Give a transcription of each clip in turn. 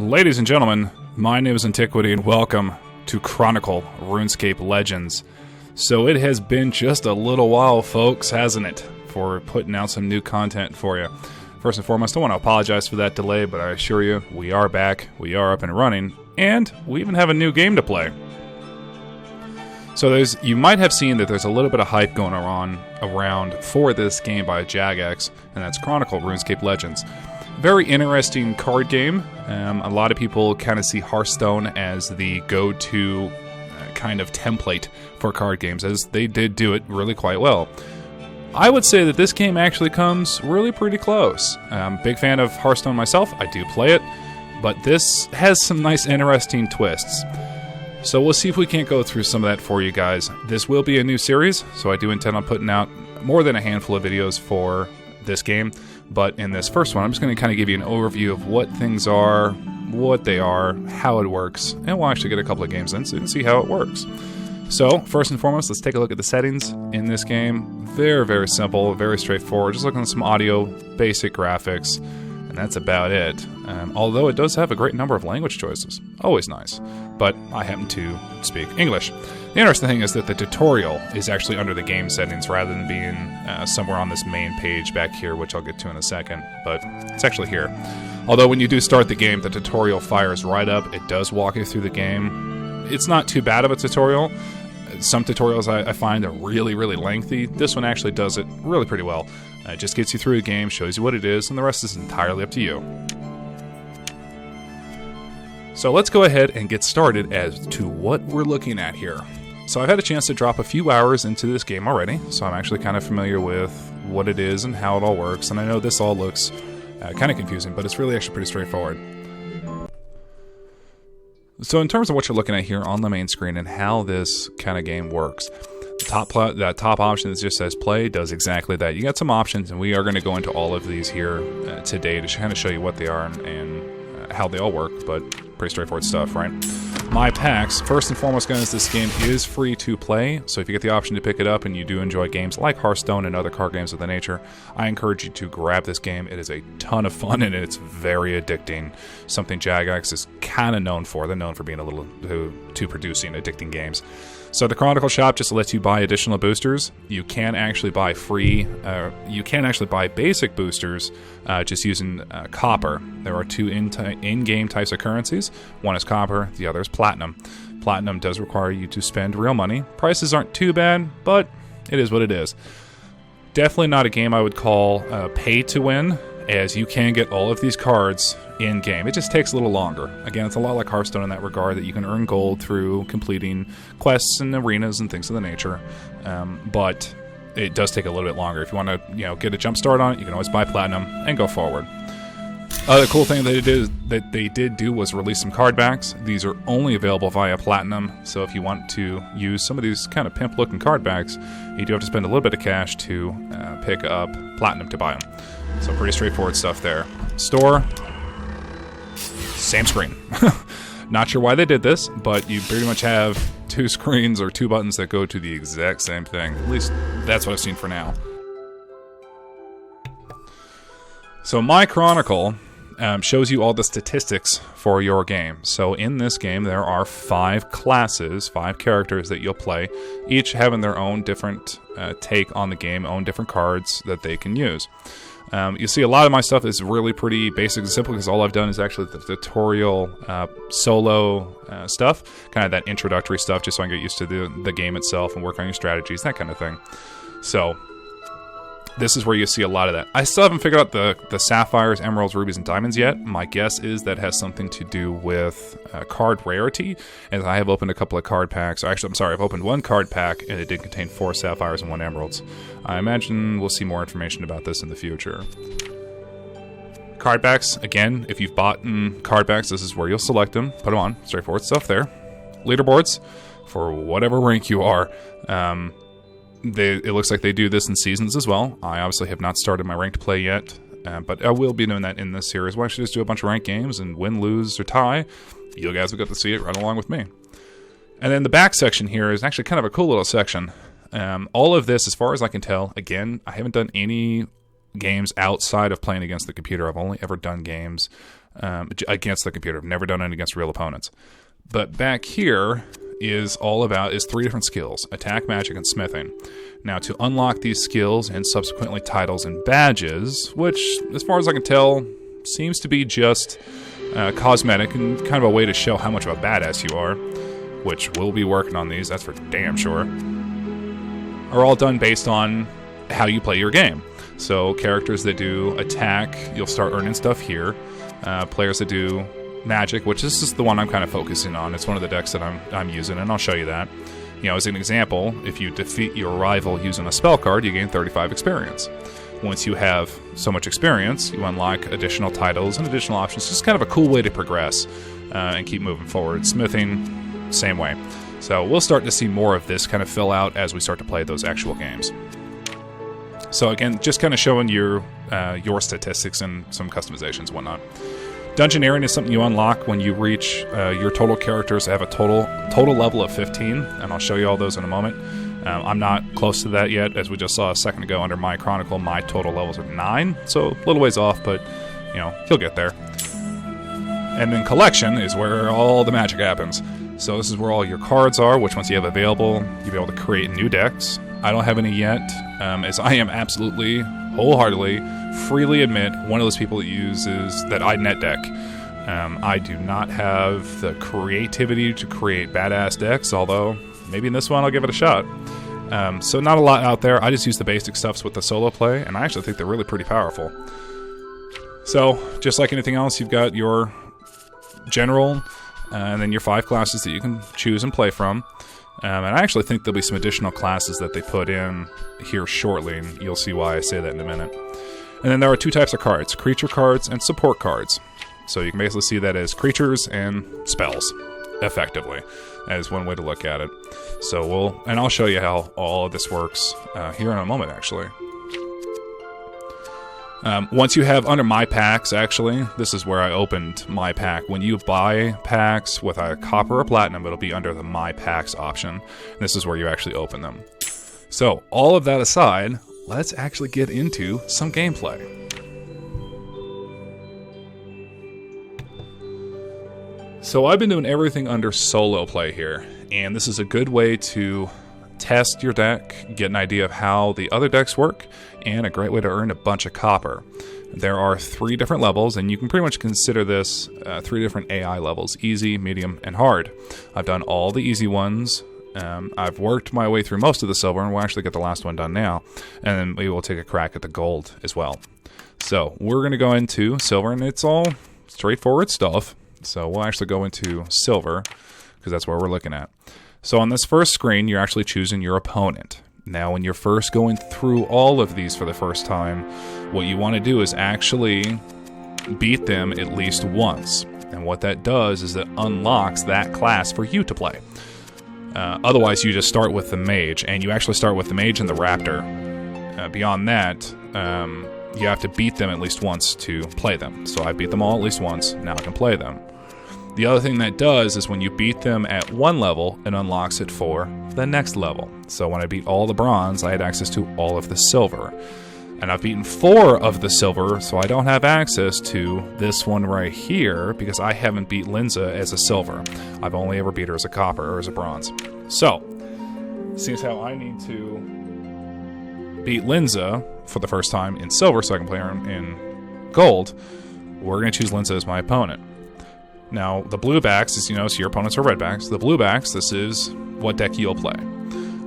Ladies and gentlemen, my name is Antiquity and welcome to Chronicle, RuneScape Legends. So it has been just a little while, folks, hasn't it, for putting out some new content for you. First and foremost, I want to apologize for that delay, but I assure you, we are back, we are up and running, and we even have a new game to play. So you might have seen that there's a little bit of hype going on around for this game by Jagex, and that's Chronicle, RuneScape Legends. Very interesting card game. A lot of people kind of see Hearthstone as the go-to kind of template for card games, as they did do it really quite well. I would say that this game actually comes really pretty close. Big fan of Hearthstone myself. I do play it, but this has some nice, interesting twists. So we'll see if we can't go through some of that for you guys. This will be a new series, so I do intend on putting out more than a handful of videos for this game. But in this first one, I'm just going to kind of give you an overview of what things are, what they are, how it works, and we'll actually get a couple of games in so you can see how it works. So, first and foremost, let's take a look at the settings in this game. Very, very simple, very straightforward. Just looking at some audio, basic graphics, and that's about it. Although it does have a great number of language choices. Always nice. But I happen to speak English. The interesting thing is that the tutorial is actually under the game settings rather than being somewhere on this main page back here, which I'll get to in a second. But it's actually here. Although when you do start the game, the tutorial fires right up. It does walk you through the game. It's not too bad of a tutorial. Some tutorials I find are really, really lengthy. This one actually does it really pretty well. It just gets you through the game, shows you what it is, and the rest is entirely up to you. So let's go ahead and get started as to what we're looking at here. So I've had a chance to drop a few hours into this game already, so I'm actually kind of familiar with what it is and how it all works, and I know this all looks kind of confusing, but it's really actually pretty straightforward. So in terms of what you're looking at here on the main screen and how this kind of game works, that top option that just says play does exactly that. You got some options, and we are going to go into all of these here today to kind of show you what they are and how they all work, but pretty straightforward stuff, right? My packs, first and foremost, guys, this game is free to play, so if you get the option to pick it up and you do enjoy games like Hearthstone and other card games of the nature, I encourage you to grab this game. It is a ton of fun and it's very addicting. Something Jagex is kind of known for. They're known for being a little to producing addicting games. So the Chronicle shop just lets you buy additional boosters. You can actually buy basic boosters just using copper. There are two in-game types of currencies. One is copper, the other is platinum. Platinum does require you to spend real money. Prices aren't too bad, but it is what it is. Definitely not a game I would call pay to win, as you can get all of these cards in-game. It just takes a little longer. Again, it's a lot like Hearthstone in that regard, that you can earn gold through completing quests and arenas and things of the nature, but it does take a little bit longer. If you want to get a jump start on it, you can always buy platinum and go forward. Other cool thing that they did do was release some card backs. These are only available via platinum, so if you want to use some of these kind of pimp-looking card backs, you do have to spend a little bit of cash to pick up platinum to buy them. So pretty straightforward stuff there. Store, same screen. Not sure why they did this, but you pretty much have two screens or two buttons that go to the exact same thing. At least that's what I've seen for now. So my Chronicle shows you all the statistics for your game. So in this game, there are 5 classes, 5 characters that you'll play, each having their own different take on the game, own different cards that they can use. You see, a lot of my stuff is really pretty basic and simple because all I've done is actually the tutorial solo stuff, kind of that introductory stuff, just so I can get used to the game itself and work on your strategies, that kind of thing. So this is where you see a lot of that. I still haven't figured out the sapphires, emeralds, rubies, and diamonds yet. My guess is that has something to do with card rarity, as I have opened a couple of card packs. Actually, I'm sorry, I've opened one card pack, and it did contain 4 sapphires and 1 emeralds. I imagine we'll see more information about this in the future. Card packs, again, if you've bought card packs, this is where you'll select them, put them on, straightforward stuff there. Leaderboards, for whatever rank you are. It looks like they do this in seasons as well. I obviously have not started my ranked play yet, but I will be doing that in this series. We'll actually just do a bunch of ranked games and win, lose, or tie. You guys will get to see it right along with me. And then the back section here is actually kind of a cool little section. All of this, as far as I can tell, again, I haven't done any games outside of playing against the computer. I've only ever done games against the computer. I've never done it against real opponents. But back here is all about 3 different skills: attack, magic, and smithing. Now, to unlock these skills and subsequently titles and badges, which, as far as I can tell, seems to be just cosmetic and kind of a way to show how much of a badass you are, which we'll be working on these, that's for damn sure, are all done based on how you play your game. So characters that do attack, you'll start earning stuff here. Players that do magic, which this is the one I'm kind of focusing on. It's one of the decks that I'm using, and I'll show you that. You know, as an example, if you defeat your rival using a spell card, you gain 35 experience. Once you have so much experience, you unlock additional titles and additional options. Just kind of a cool way to progress and keep moving forward. Smithing, same way. So we'll start to see more of this kind of fill out as we start to play those actual games. So again, just kind of showing your statistics and some customizations and whatnot. Dungeoneering is something you unlock when you reach your total characters have a total level of 15, and I'll show you all those in a moment. I'm not close to that yet, as we just saw a second ago under my Chronicle. My total levels are 9, so a little ways off, but you know, he'll get there. And then collection is where all the magic happens. So this is where all your cards are, which once you have available, you'll be able to create new decks. I don't have any yet, as I am absolutely, wholeheartedly, freely admit one of those people that I net deck. I do not have the creativity to create badass decks, although maybe in this one I'll give it a shot. So not a lot out there. I just use the basic stuffs with the solo play, and I actually think they're really pretty powerful. So, just like anything else, you've got your general, and then your 5 classes that you can choose and play from. And I actually think there'll be some additional classes that they put in here shortly, and you'll see why I say that in a minute. And then there are 2 types of cards: creature cards and support cards. So you can basically see that as creatures and spells, effectively, as one way to look at it. So I'll show you how all of this works here in a moment, actually. Once you have under my packs, actually, this is where I opened my pack. When you buy packs with a copper or platinum, it'll be under the my packs option. This is where you actually open them. So all of that aside, let's actually get into some gameplay. So I've been doing everything under solo play here, and this is a good way to test your deck, get an idea of how the other decks work, and a great way to earn a bunch of copper. There are 3 different levels, and you can pretty much consider this 3 different AI levels: easy, medium, and hard. I've done all the easy ones. I've worked my way through most of the silver, and we'll actually get the last one done now, and then we will take a crack at the gold as well. So we're going to go into silver, and it's all straightforward stuff. So we'll actually go into silver, because that's what we're looking at. So on this first screen, you're actually choosing your opponent. Now, when you're first going through all of these for the first time, what you want to do is actually beat them at least once. And what that does is it unlocks that class for you to play. Otherwise, you just start with the mage, and you actually start with the mage and the raptor. Beyond that, you have to beat them at least once to play them. So I beat them all at least once, now I can play them. The other thing that does is when you beat them at one level, it unlocks it for the next level. So when I beat all the bronze, I had access to all of the silver. And I've beaten 4 of the silver, so I don't have access to this one right here, because I haven't beat Linza as a silver. I've only ever beat her as a copper or as a bronze. So, seems how I need to beat Linza for the first time in silver so I can play her in gold, we're going to choose Linza as my opponent. Now, the blue backs, as you know, so your opponents are red backs. The blue backs, this is what deck you'll play.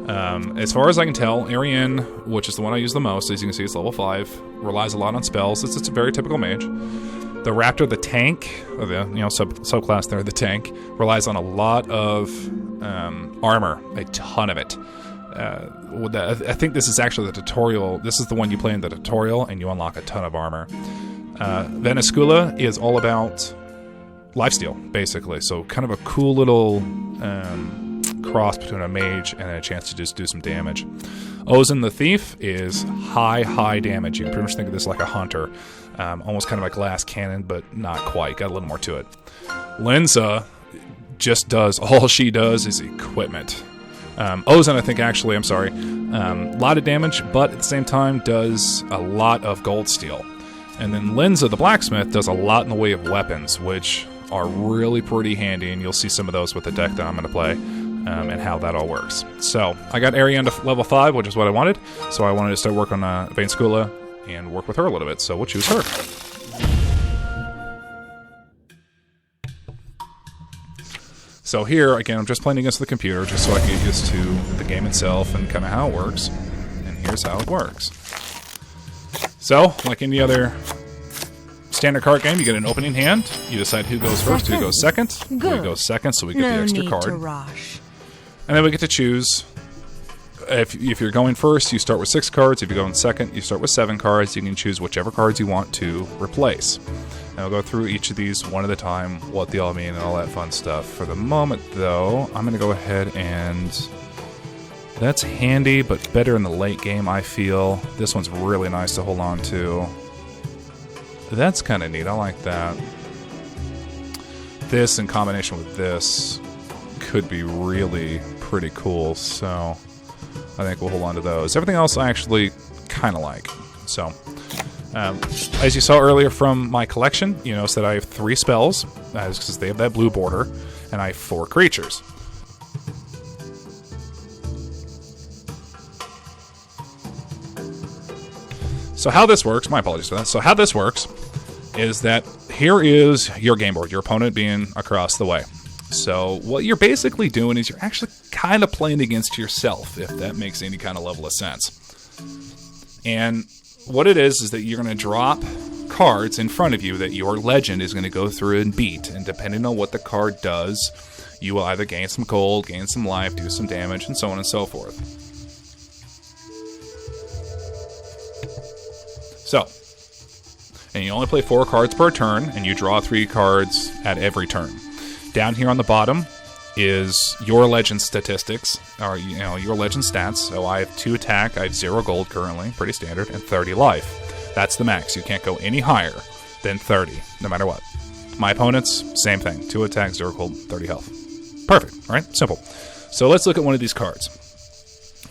As far as I can tell, Ariane, which is the one I use the most, as you can see, it's level 5, relies a lot on spells. It's a very typical mage. The Raptor, the tank, or the subclass there, the tank, relies on a lot of armor, a ton of it. I think this is actually the tutorial. This is the one you play in the tutorial, and you unlock a ton of armor. Venescula is all about lifesteal, basically. So kind of a cool little cross between a mage and a chance to just do some damage. Ozin the Thief is high damage. You can pretty much think of this like a hunter. Almost kind of like glass cannon, but not quite. Got a little more to it. Linza just does, all she does is equipment. Ozin, I think, actually, a lot of damage, but at the same time does a lot of gold steal. And then Linza the blacksmith does a lot in the way of weapons, which are really pretty handy, and you'll see some of those with the deck that I'm going to play, and how that all works. So I got Ariane to level 5, which is what I wanted, so I wanted to start working on Vane Skula and work with her a little bit, so we'll choose her. So here, again, I'm just playing against the computer, just so I can get used to the game itself and kind of how it works. And here's how it works. So, like any other standard card game, you get an opening hand. You decide who goes first, who goes second. Good. We go second, so we get the extra card. To rush. And then we get to choose. If you're going first, you start with 6 cards. If you're going second, you start with 7 cards. You can choose whichever cards you want to replace. And I'll go through each of these one at a time, what they all mean, and all that fun stuff. For the moment, though, I'm going to go ahead and... That's handy, but better in the late game, I feel. This one's really nice to hold on to. That's kind of neat. I like that. This, in combination with this, could be really pretty cool, so I think we'll hold on to those. Everything else I actually kind of like. So... as you saw earlier from my collection, you notice that I have 3 spells, because they have that blue border, and I have 4 creatures. So how this works, my apologies for that, so how this works is that here is your game board, your opponent being across the way. So what you're basically doing is you're actually kind of playing against yourself, if that makes any kind of level of sense. And what it is that you're going to drop cards in front of you that your legend is going to go through and beat. And depending on what the card does, you will either gain some gold, gain some life, do some damage, and so on and so forth. So, and you only play 4 cards per turn, and you draw 3 cards at every turn. Down here on the bottom is your legend statistics, or your legend stats. So I have 2 attack, I have 0 gold currently, pretty standard, and 30 life. That's the max. You can't go any higher than 30, no matter what. My opponents, same thing. 2 attack, 0 gold, 30 health. Perfect, all right? Simple. So let's look at one of these cards.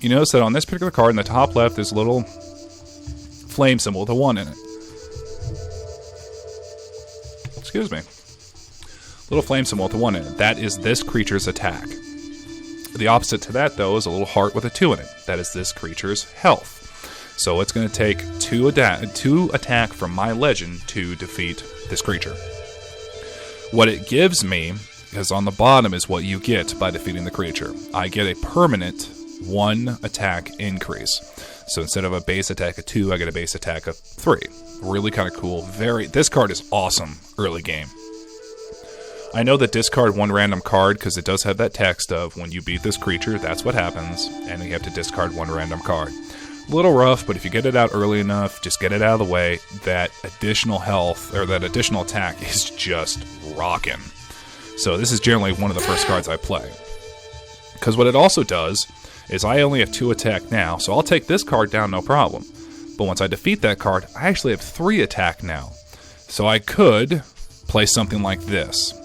You notice that on this particular card, in the top left, there's a little flame symbol with a 1 in it. Excuse me. Little flame symbol with a 1 in it. That is this creature's attack. The opposite to that, though, is a little heart with a 2 in it. That is this creature's health. So it's going to take 2 attack from my legend to defeat this creature. What it gives me, because on the bottom is what you get by defeating the creature. I get a permanent 1 attack increase. So instead of a base attack of 2, I get a base attack of 3. Really kind of cool. This card is awesome early game. I know that discard 1 random card because it does have that text of when you beat this creature, that's what happens, and you have to discard 1 random card. A little rough, but if you get it out early enough, just get it out of the way, that additional health, or that additional attack is just rocking. So this is generally one of the first cards I play. Because what it also does is I only have 2 attack now, so I'll take this card down no problem. But once I defeat that card, I actually have 3 attack now. So I could play something like this.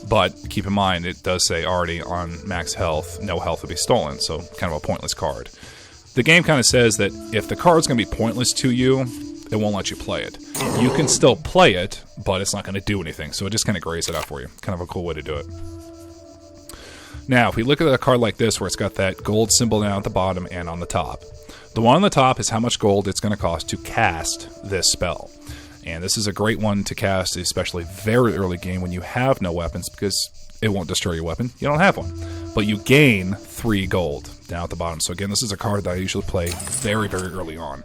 But keep in mind, it does say already on max health, no health will be stolen, so kind of a pointless card. The game kind of says that if the card's going to be pointless to you, it won't let you play it. You can still play it, but it's not going to do anything, so it just kind of grays it out for you. Kind of a cool way to do it. Now, if we look at a card like this, where it's got that gold symbol down at the bottom and on the top, the one on the top is how much gold it's going to cost to cast this spell. And this is a great one to cast, especially very early game when you have no weapons, because it won't destroy your weapon. You don't have one. But you gain 3 gold down at the bottom. So again, this is a card that I usually play very, very early on.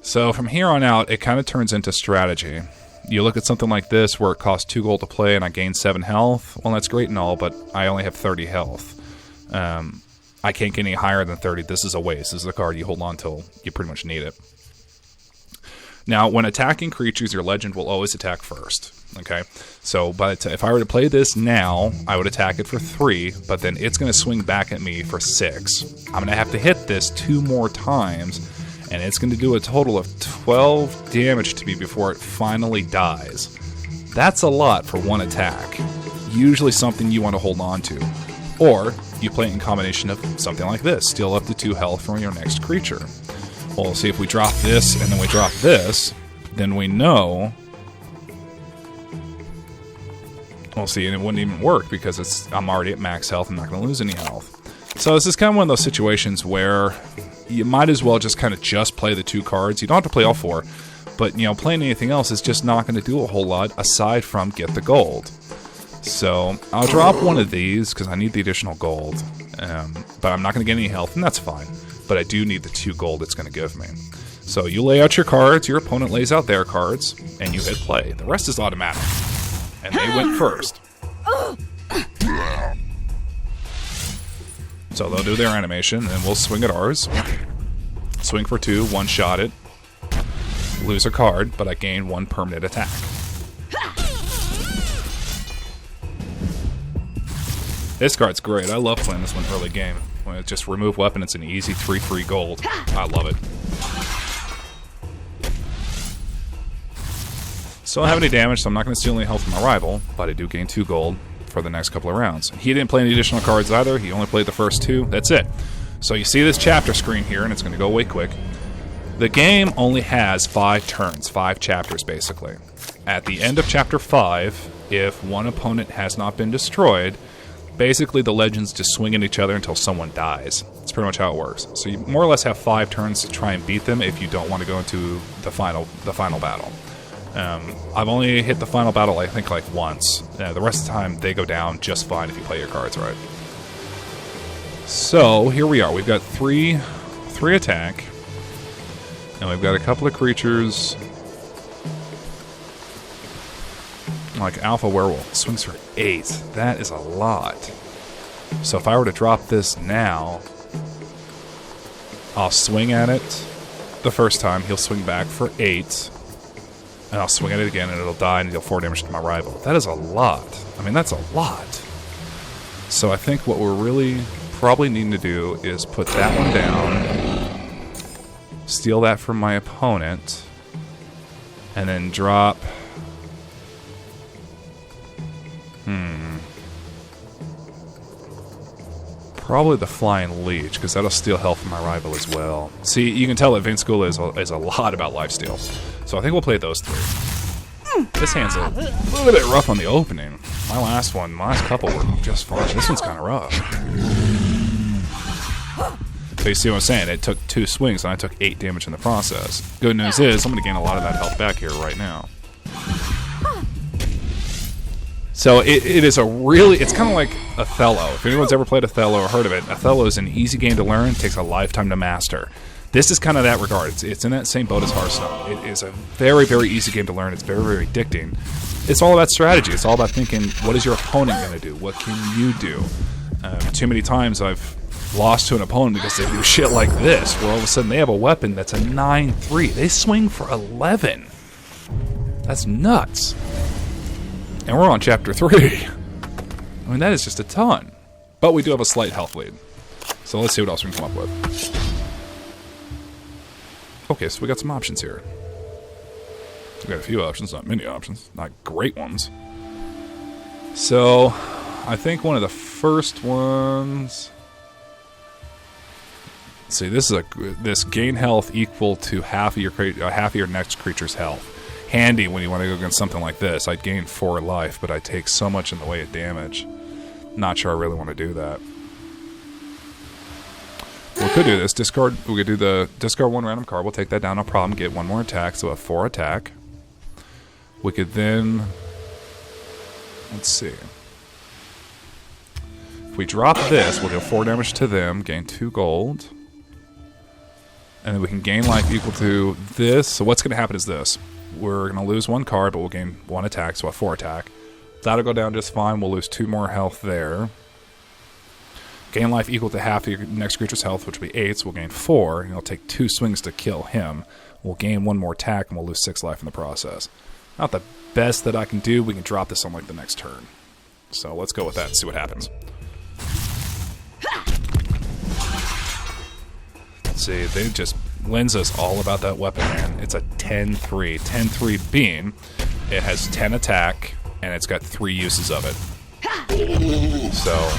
So from here on out, it kind of turns into strategy. You look at something like this where it costs 2 gold to play and I gain 7 health. Well, that's great and all, but I only have 30 health. I can't get any higher than 30. This is a waste. This is a card you hold on till you pretty much need it. Now, when attacking creatures, your legend will always attack first. Okay? So if I were to play this now, I would attack it for 3, but then it's going to swing back at me for 6. I'm going to have to hit this 2 more times, and it's going to do a total of 12 damage to me before it finally dies. That's a lot for 1 attack. Usually something you want to hold on to. Or you play it in combination of something like this. Steal up to 2 health from your next creature. Well, see, if we drop this and then we drop this, then we know... Well, see, and it wouldn't even work because I'm already at max health. I'm not going to lose any health. So this is kind of one of those situations where you might as well just kind of play the 2 cards. You don't have to play all 4, but, you know, playing anything else is just not going to do a whole lot aside from get the gold. So I'll drop one of these because I need the additional gold, but I'm not going to get any health, and that's fine. But I do need the 2 gold it's going to give me. So you lay out your cards, your opponent lays out their cards, and you hit play. The rest is automatic. And they went first. So they'll do their animation, and we'll swing at ours. Swing for 2, one-shot it. Lose a card, but I gain 1 permanent attack. This card's great. I love playing this one early game. When it just remove weapon, it's an easy 3 free gold. I love it. So I don't have any damage, so I'm not going to steal any health from my rival, but I do gain 2 gold for the next couple of rounds. He didn't play any additional cards either. He only played the first 2. That's it. So you see this chapter screen here, and it's going to go away quick. The game only has 5 turns, 5 chapters basically. At the end of chapter 5, if one opponent has not been destroyed, basically the legends just swing at each other until someone dies. That's pretty much how it works. So you more or less have 5 turns to try and beat them if you don't want to go into the final battle. I've only hit the final battle, I think, like once. The rest of the time, they go down just fine if you play your cards right. So, here we are. We've got 3 attack. And we've got a couple of creatures. Like Alpha Werewolf. Swings for 8. That is a lot. So if I were to drop this now, I'll swing at it the first time. He'll swing back for 8. And I'll swing at it again, and it'll die, and deal 4 damage to my rival. That is a lot. I mean, that's a lot. So I think what we're really probably needing to do is put that one down, steal that from my opponent, and then drop... Probably the Flying Leech, because that'll steal health from my rival as well. See, you can tell that Vince School is a lot about lifesteal. So I think we'll play those 3. This hand's a little bit rough on the opening. My last couple were just fine. This one's kind of rough. So you see what I'm saying? It took 2 swings, and I took 8 damage in the process. Good news is, I'm going to gain a lot of that health back here right now. So it is a really, it's kind of like Othello. If anyone's ever played Othello or heard of it, Othello is an easy game to learn, takes a lifetime to master. This is kind of that regard. It's in that same boat as Hearthstone. It is a very, very easy game to learn. It's very, very addicting. It's all about strategy. It's all about thinking, what is your opponent going to do? What can you do? Too many times I've lost to an opponent because they do shit like this, where all of a sudden they have a weapon that's a 9-3. They swing for 11. That's nuts. And we're on chapter 3. I mean, that is just a ton. But we do have a slight health lead. So let's see what else we can come up with. Okay, so we got some options here. We got a few options, not many options. Not great ones. So, I think one of the first ones... Let's see, this gain health equal to half of your next creature's health. Handy when you want to go against something like this. I'd gain 4 life, but I take so much in the way of damage. Not sure I really want to do that. We could do this. We could do the discard 1 random card. We'll take that down, no problem. Get 1 more attack, so a 4 attack. We could then... Let's see. If we drop this, we'll deal 4 damage to them, gain 2 gold. And then we can gain life equal to this. So what's going to happen is this. We're going to lose 1 card, but we'll gain 1 attack, so a 4 attack. That'll go down just fine. We'll lose 2 more health there. Gain life equal to half of your next creature's health, which will be 8, so we'll gain 4, and it'll take 2 swings to kill him. We'll gain 1 more attack, and we'll lose 6 life in the process. Not the best that I can do. We can drop this on like the next turn. So let's go with that and see what happens. Let's see, they just lends us all about that weapon, man. It's a 10-3. 10-3 being, it has 10 attack, and it's got 3 uses of it. So,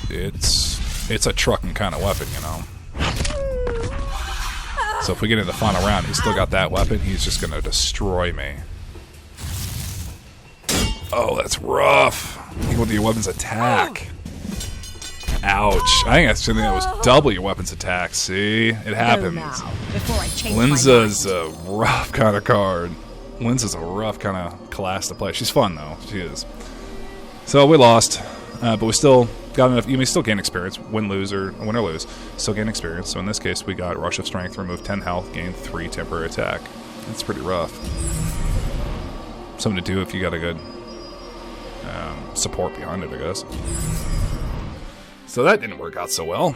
it's a trucking kind of weapon, you know. So if we get into the final round, he's still got that weapon, he's just going to destroy me. Oh, that's rough. Equal to your weapon's attack. Ouch. I think that was double your weapon's attack. See? It happens. Linza's a rough kind of card. Linza's a rough kind of class to play. She's fun, though. She is. So we lost, but we still got enough. You may still gain experience, win or lose. Still gain experience. So in this case, we got Rush of Strength, remove 10 health, gain 3 temporary attack. That's pretty rough. Something to do if you got a good support behind it, I guess. So that didn't work out so well.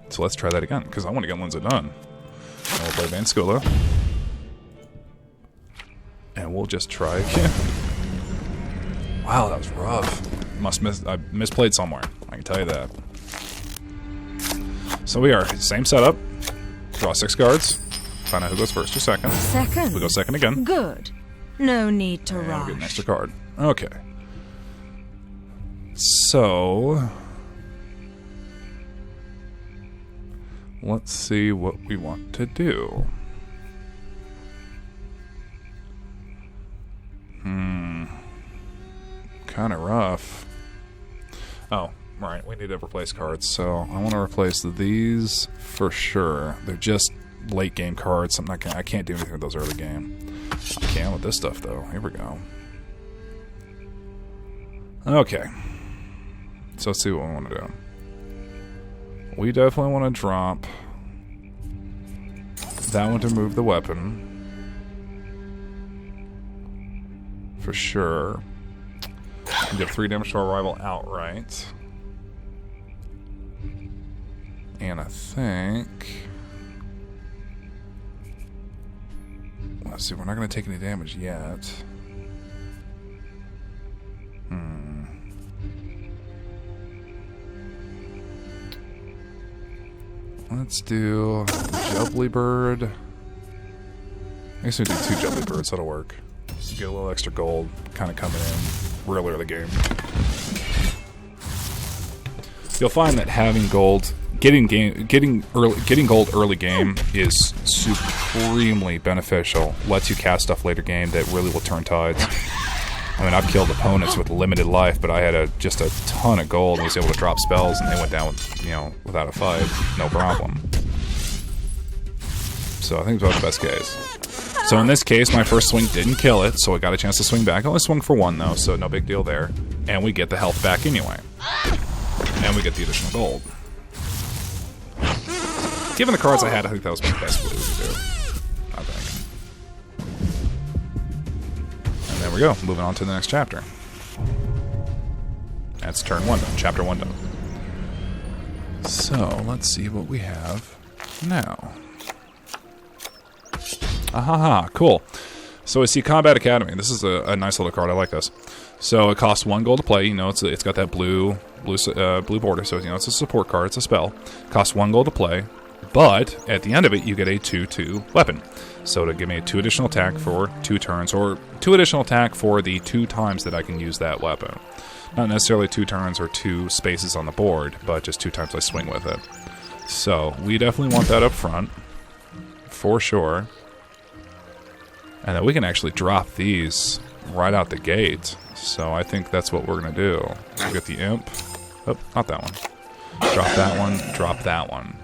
So let's try that again, because I want to get Linza done. And we'll play Vanskula. And we'll just try again. Wow, that was rough. I misplayed somewhere. I can tell you that. So we are same setup. Draw 6 cards. Find out who goes first or second. Second. We go second again. Good. No need to rush. We'll get an extra card. Okay. So let's see what we want to do. Kind of rough. Oh, right. We need to replace cards. So I want to replace these for sure. They're just late game cards. I can't do anything with those early game. I can with this stuff though. Here we go. Okay. So let's see what we want to do. We definitely want to drop that one to move the weapon. For sure. And give 3 damage to our rival outright. And I think... Let's see, we're not going to take any damage yet. Let's do Jubbly Bird. I guess we do 2 Jubbly Birds, that'll work. Get a little extra gold kind of coming in real early game. You'll find that having gold, getting gold early game is supremely beneficial. Lets you cast stuff later game that really will turn tides. I mean, I've killed opponents with limited life, but I had just a ton of gold and was able to drop spells, and they went down with, without a fight, no problem. So I think it's about the best case. So in this case, my first swing didn't kill it, so I got a chance to swing back. I only swung for 1 though, so no big deal there. And we get the health back anyway. And we get the additional gold. Given the cards I had, I think that was my best play we could do. I think. And there we go, moving on to the next chapter. That's turn 1 done, chapter 1 done. So, let's see what we have now. Ahaha, cool. So we see Combat Academy. This is a nice little card. I like this. So it costs 1 gold to play. It's got that blue border. So it's a support card. It's a spell. Costs 1 gold to play. But at the end of it, you get a 2/2 weapon. So to give me a 2 additional attack for 2 turns, or 2 additional attack for the 2 times that I can use that weapon. Not necessarily 2 turns or 2 spaces on the board, but just 2 times I swing with it. So we definitely want that up front, for sure. And then we can actually drop these right out the gate. So I think that's what we're going to do. We'll get the imp. Oh, not that one. Drop that one, drop that one.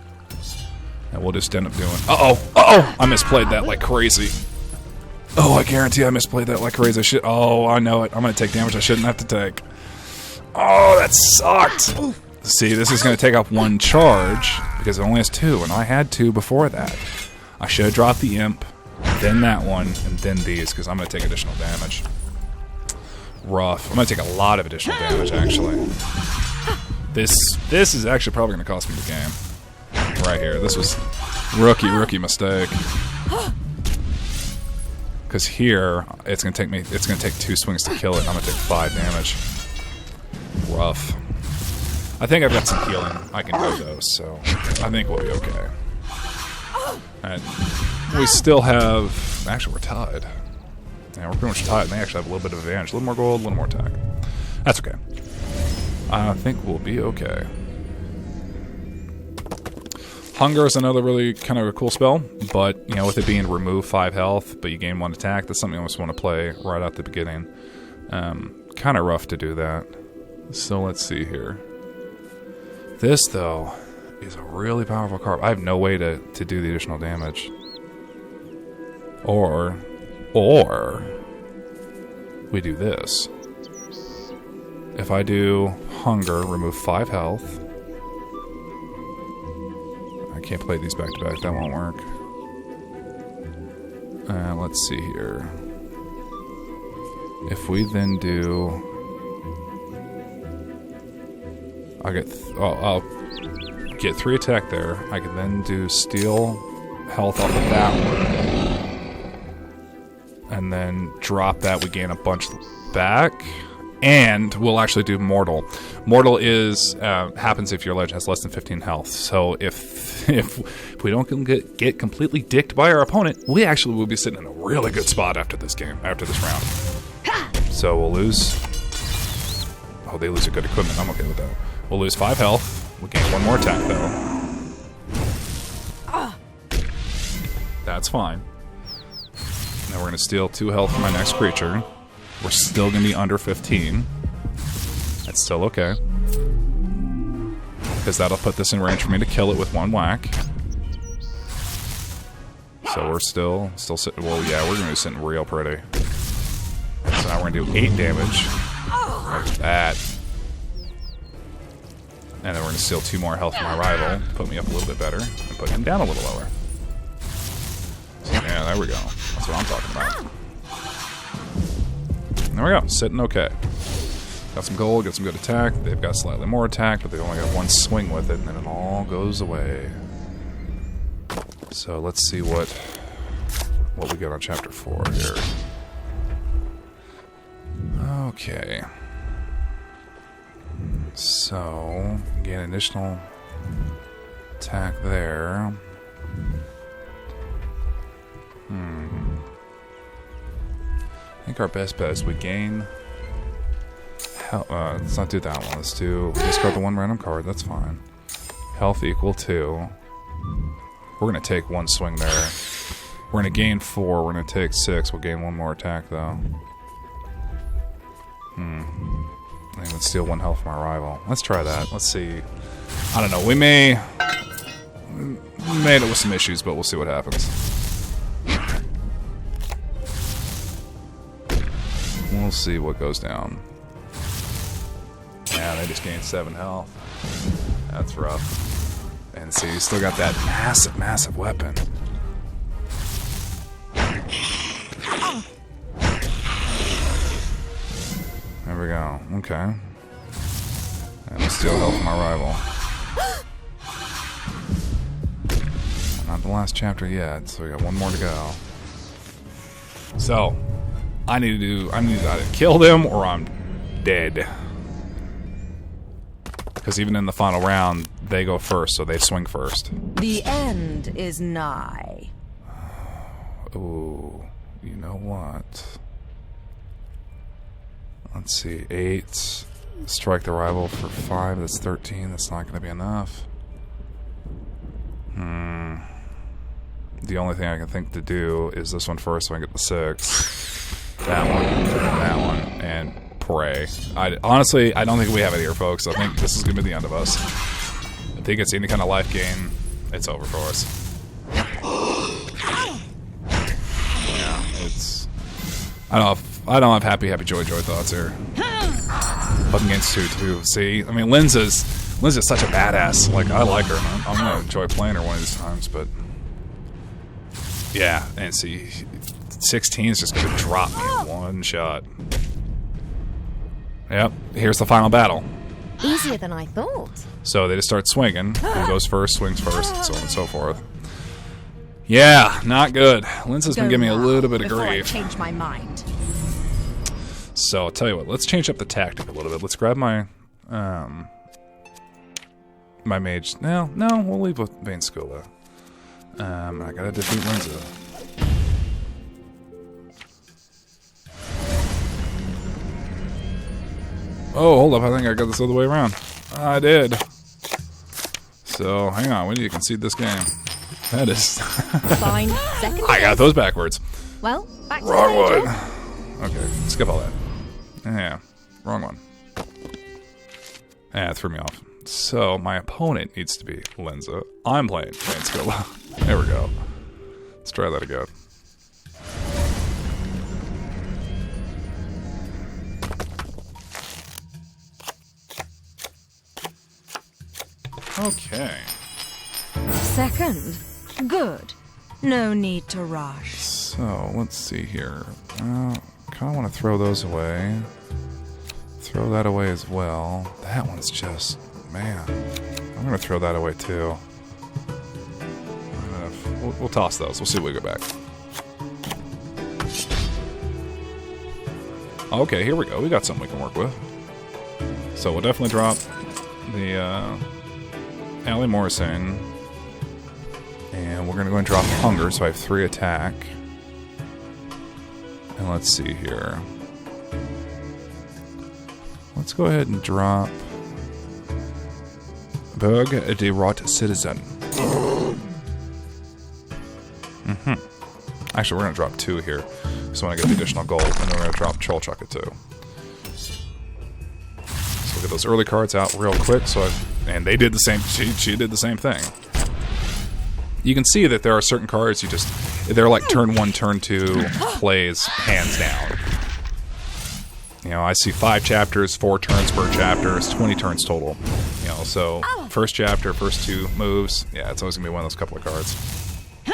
And we'll just end up doing... Uh-oh! Uh-oh! I misplayed that like crazy. Oh, I guarantee I misplayed that like crazy. Oh, I know it. I'm going to take damage I shouldn't have to take. Oh, that sucked! See, this is going to take up 1 charge, because it only has 2, and I had 2 before that. I should have dropped the imp, then that one, and then these, because I'm going to take additional damage. Rough. I'm going to take a lot of additional damage, actually. This is actually probably going to cost me the game. Right here. This was rookie mistake. Because here, it's going to take 2 swings to kill it, and I'm going to take 5 damage. Rough. I think I've got some healing I can do those, so I think we'll be okay. And we still have... Actually, we're tied. Yeah, we're pretty much tied. They actually have a little bit of advantage. A little more gold, a little more attack. That's okay. I think we'll be okay. Hunger is another really kind of a cool spell, but, you know, with it being remove 5 health, but you gain 1 attack, that's something I just want to play right out the beginning. Kind of rough to do that. So let's see here. This, though, is a really powerful card. I have no way to do the additional damage. Or we do this. If I do Hunger, remove 5 health. I can't play these back to back, that won't work. Let's see here. If we then do... I'll get 3 attack there. I can then do steal health off of that one. And then drop that, we gain a bunch back. And we'll actually do Mortal. Mortal is happens if your legend has less than 15 health. So if we don't get completely dicked by our opponent, we actually will be sitting in a really good spot after this game, after this round. So we'll lose... Oh, they lose a good equipment. I'm okay with that. We'll lose 5 health. We gain 1 more attack, though. That's fine. Now we're going to steal 2 health from my next creature. We're still going to be under 15. That's still okay. Because that'll put this in range for me to kill it with 1 whack. So we're still sitting... Well, yeah, we're going to be sitting real pretty. So now we're going to do 8 damage. Like that. And then we're going to steal 2 more health from my rival. Put me up a little bit better. And put him down a little lower. So, yeah, there we go. That's what I'm talking about. There we go. Sitting okay. Got some gold, got some good attack. They've got slightly more attack, but they only got 1 swing with it, and then it all goes away. So let's see what we got on chapter 4 here. Okay. So, gain additional attack there. I think our best bet is we gain... let's not do that one. Let's do... discard the 1 random card. That's fine. Health equal 2. We're going to take 1 swing there. We're going to gain 4. We're going to take 6. We'll gain 1 more attack, though. I even steal 1 health from our rival. Let's try that. Let's see. I don't know. We may... made it with some issues, but we'll see what happens. We'll see what goes down. Yeah, they just gained 7 health. That's rough. And see, you still got that massive, massive weapon. There we go. Okay. And we steal health from our rival. Not the last chapter yet, so we got 1 more to go. So, I need to either kill them or I'm dead. Because even in the final round, they go first, so they swing first. The end is nigh. Ooh, you know what? Let's see, 8. Strike the rival for 5. That's 13. That's not going to be enough. The only thing I can think to do is this one first so I can get the 6. That one, and pray. Honestly, I don't think we have it here, folks. I think this is going to be the end of us. If he gets any kind of life gain, it's over for us. Yeah, it's... I don't have happy joy thoughts here. Up against 2-2. See, I mean, Lynn's is such a badass. Like, I like her. I'm gonna enjoy playing her one of these times, but yeah, and see, 16 is just gonna drop me in 1 shot. Yep, here's the final battle. Easier than I thought. So they just start swinging. Who goes first, swings first, and so on and so forth. Yeah, not good. Lynn's has been giving me a little bit of grief. Before I change my mind. So I'll tell you what. Let's change up the tactic a little bit. Let's grab my my mage. No, we'll leave with Vayne Skula. I gotta defeat Linza. Oh, hold up. I think I got this other way around. I did. So, hang on. We need to concede this game. That is... Fine. Second. I got those backwards. Well, back to Wrong the one. later. Okay, skip all that. Yeah, wrong one. It threw me off. So, my opponent needs to be Lenza. I'm playing main skill. There we go. Let's try that again. Okay. Second. Good. No need to rush. So, let's see here. Kind of want to throw those away. Throw that away as well. That one's just... Man. I'm going to throw that away too. We'll toss those. We'll see if we go back. Okay, here we go. We got something we can work with. So we'll definitely drop the Ali Morrison. And we're going to go and drop Hunger, so I have 3 attack. And let's see here. Let's go ahead and drop Berg de Rot Citizen. Actually, we're going to drop 2 here. So when I get the additional gold, and then we're going to drop Troll Chucker too. So we'll get those early cards out real quick. And they did the same. She did the same thing. You can see that there are certain cards they're like turn 1, turn 2 plays hands down. You know, I see 5 chapters, 4 turns per chapter, it's 20 turns total. You know, so first chapter, first 2 moves, yeah, it's always gonna be one of those couple of cards. You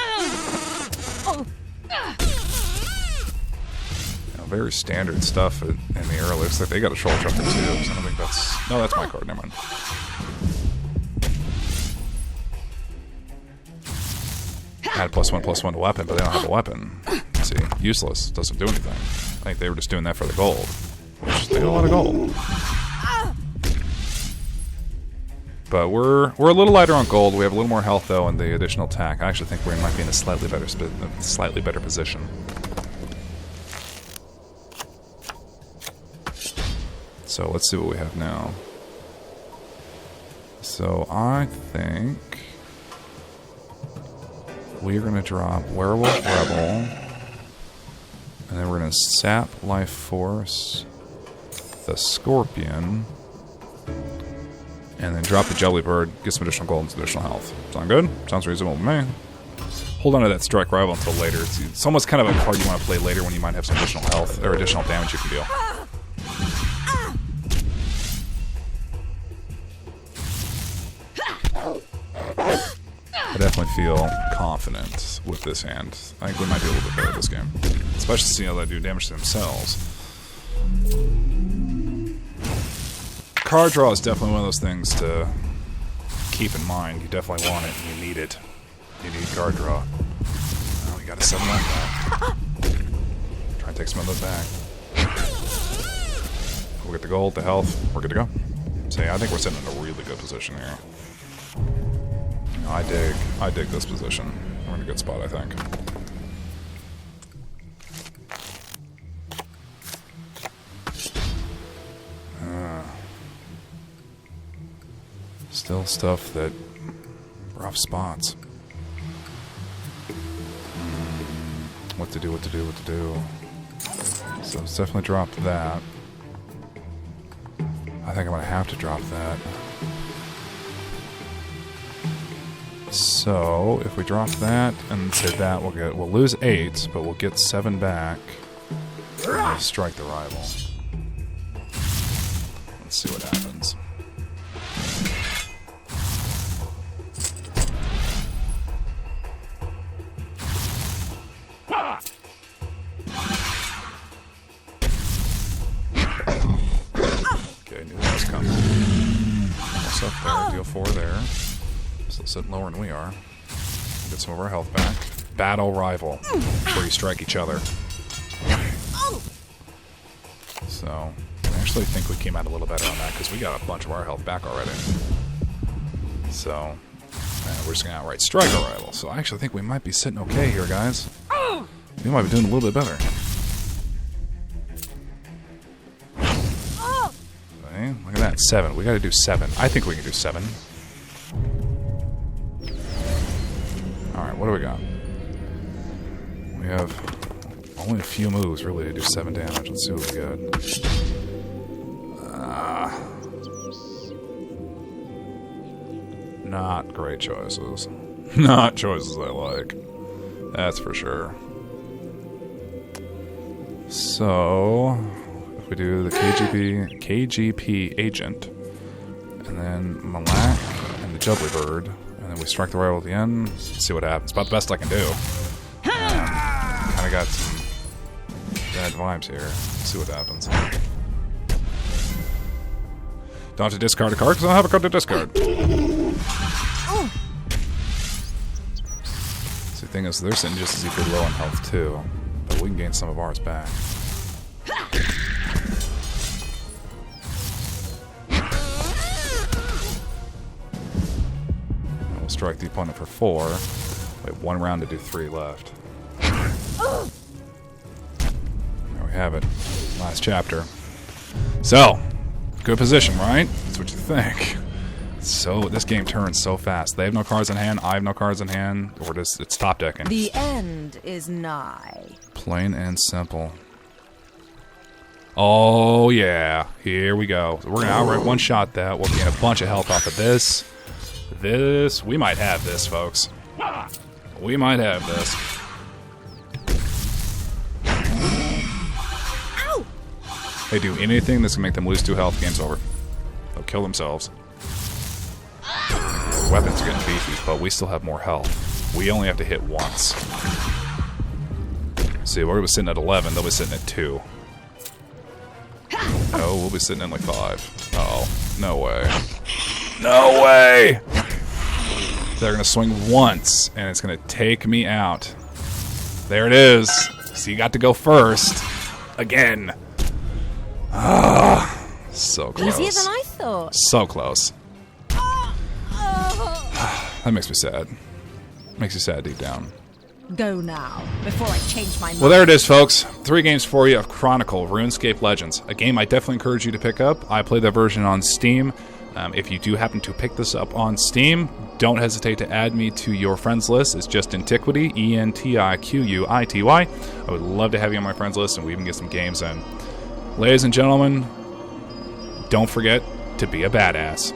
know, very standard stuff in the early. Looks like they got a Troll Chucker too, so I don't think that's... No, that's my card, never mind. Add +1/+1 to weapon, but they don't have a weapon. See, useless. Doesn't do anything. I think they were just doing that for the gold. Which, they got a lot of gold. But we're a little lighter on gold. We have a little more health, though, and the additional attack. I actually think we might be in a slightly better position. So, let's see what we have now. So, I think... we're going to drop Werewolf Rebel, and then we're going to sap Life Force, the Scorpion, and then drop the Jellybird, get some additional gold and some additional health. Sound good? Sounds reasonable to me. Hold on to that Strike Rival until later. It's almost kind of a card you want to play later when you might have some additional health, or additional damage you can deal. I definitely feel confident with this hand. I think we might be a little bit better at this game. Especially seeing how they do damage to themselves. Card draw is definitely one of those things to keep in mind. You definitely want it and you need it. You need card draw. Oh, we got a 7 like that. Try and take some of those back. We'll get the gold, the health. We're good to go. So yeah, I think we're sitting in a really good position here. I dig this position. We're in a good spot, I think. Still stuff that... rough spots. What to do. So let's definitely drop that. I think I'm going to have to drop that. So, if we drop that and say that, we'll lose 8, but we'll get 7 back. And we'll strike the rival. Let's see what happens. Okay, knew that was coming. Almost up there, deal 4 there. Still sitting lower than we are. Get some of our health back. Battle Rival, where you strike each other. So, I actually think we came out a little better on that because we got a bunch of our health back already. So, we're just going to outright strike our rival. So I actually think we might be sitting okay here, guys. We might be doing a little bit better. Okay, look at that, 7. We got to do 7. I think we can do 7. what do we got? We have only a few moves, really, to do 7 damage. Let's see what we got. Not great choices. Not choices I like. That's for sure. So, if we do the KGP agent, and then Malak and the Jubbly Bird, and then we strike the rival at the end, see what happens. About the best I can do. Kind of got some bad vibes here. See what happens. Don't have to discard a card because I don't have a card to discard. See, the thing is, they're sitting just as equally low in health too, but we can gain some of ours back. And we'll strike the opponent for 4. We have 1 round to do 3 left. There we have it. Last chapter. So, good position, right? That's what you think. So, this game turns so fast. They have no cards in hand, I have no cards in hand, or just, it's top decking. The end is nigh. Plain and simple. Oh, yeah. Here we go. So we're going to outright one-shot that. We'll gain a bunch of health off of this. We might have this, folks. We might have this. Ow! They do anything that's going to make them lose 2 health, game's over. They'll kill themselves. Weapons are getting beefy, but we still have more health. We only have to hit once. See, we're sitting at 11, they'll be sitting at 2. No, we'll be sitting at like 5. Oh, no way. No way! They're gonna swing once, and it's gonna take me out. There it is. So you got to go first. Again. Ah, so close. Easier than I thought. So close. That makes me sad. Makes you sad deep down. Go now, before I change my mind. Well, there it is, folks. 3 games for you of Chronicle, RuneScape Legends. A game I definitely encourage you to pick up. I played that version on Steam. If you do happen to pick this up on Steam, don't hesitate to add me to your friends list. It's just Antiquity, Entiquity. I would love to have you on my friends list, and we even get some games in. Ladies and gentlemen, don't forget to be a badass.